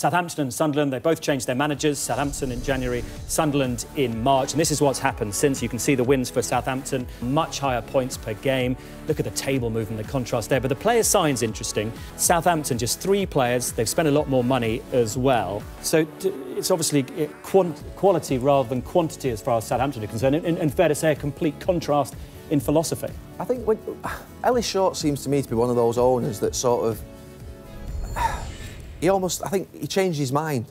Southampton and Sunderland, they both changed their managers. Southampton in January, Sunderland in March. And this is what's happened since. You can see the wins for Southampton, much higher points per game. Look at the table movement, the contrast there. But the player sign's interesting. Southampton, just 3 players. They've spent a lot more money as well. So it's obviously quality rather than quantity as far as Southampton are concerned. And fair to say, a complete contrast in philosophy. I think Ellis Short seems to me to be one of those owners that sort of... I think he changed his mind.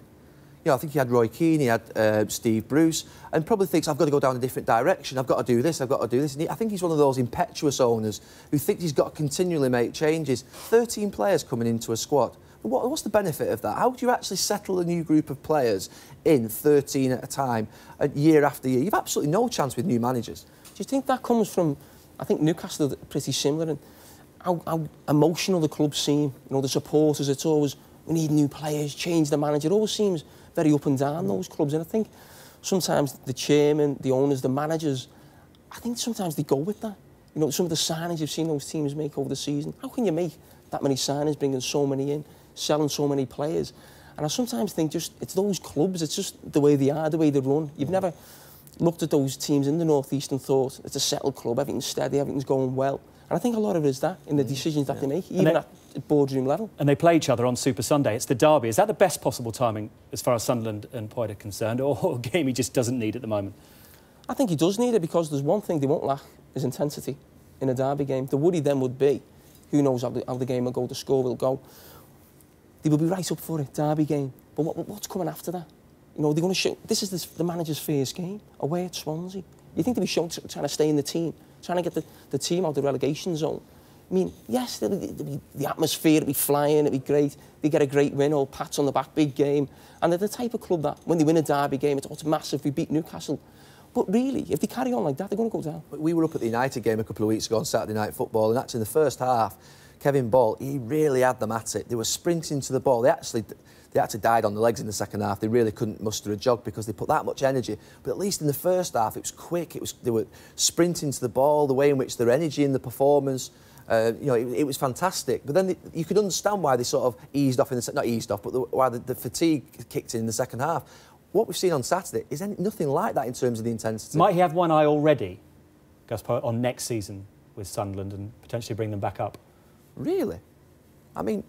You know, I think he had Roy Keane, he had Steve Bruce, and probably thinks, I've got to go down a different direction, I've got to do this, I've got to do this. And I think he's one of those impetuous owners who thinks he's got to continually make changes. 13 players coming into a squad. What's the benefit of that? How do you actually settle a new group of players in 13 at a time, year after year? You've absolutely no chance with new managers. Do you think that comes from... I think Newcastle are pretty similar in how emotional the clubs seem. You know, the supporters, it's always... We need new players, change the manager. It always seems very up and down, those clubs. And I think sometimes the chairman, the owners, the managers, I think sometimes they go with that. You know, some of the signings you've seen those teams make over the season. How can you make that many signings, bringing so many in, selling so many players? And I sometimes think just it's those clubs, it's just the way they are, the way they run. You've never looked at those teams in the North East and thought it's a settled club, everything's steady, everything's going well. And I think a lot of it is that, in the decisions that they make, even at boardroom level. And they play each other on Super Sunday. It's the derby. Is that the best possible timing as far as Sunderland and Poyet are concerned, or a game he just doesn't need at the moment? I think he does need it, because there's one thing they won't lack, is intensity in a derby game. The worry then would be, who knows how the game will go, the score will go. They will be right up for it, derby game. But what's coming after that? You know, they're going to show... This is the manager's first game, away at Swansea. You think they'll be trying to stay in the team, trying to get the team out of the relegation zone. I mean, yes, the atmosphere will be flying, it'll be great. They get a great win, all pats on the back, big game. And they're the type of club that, when they win a derby game, it's massive, we beat Newcastle. But really, if they carry on like that, they're going to go down. We were up at the United game a couple of weeks ago on Saturday Night Football, and actually in the first half, Kevin Ball, he really had them at it. They were sprinting to the ball. They actually died on the legs in the second half. They really couldn't muster a jog because they put that much energy. But at least in the first half, it was quick. They were sprinting to the ball, the way in which their energy in the performance, you know, it was fantastic. But then you could understand why they sort of eased off not eased off, but why the fatigue kicked in the second half. What we've seen on Saturday is nothing like that in terms of the intensity. Might he have one eye already, Gus Poyet, on next season with Sunderland and potentially bring them back up? Really? I mean,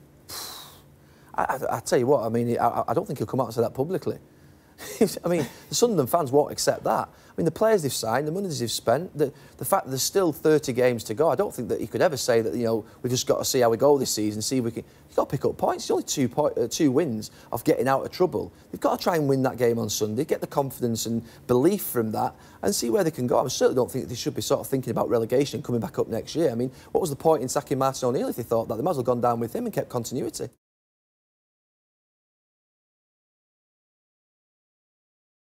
I tell you what, I mean, I don't think he'll come out and say that publicly. I mean, the Sunderland fans won't accept that. I mean, the players they've signed, the money they've spent, the fact that there's still 30 games to go, I don't think that he could ever say that, you know, we've just got to see how we go this season, see if we can... You've got to pick up points. It's only 2 wins of getting out of trouble. They've got to try and win that game on Sunday, get the confidence and belief from that and see where they can go. I certainly don't think that they should be sort of thinking about relegation coming back up next year. I mean, what was the point in sacking Martin O'Neill if they thought that? They might as well have gone down with him and kept continuity.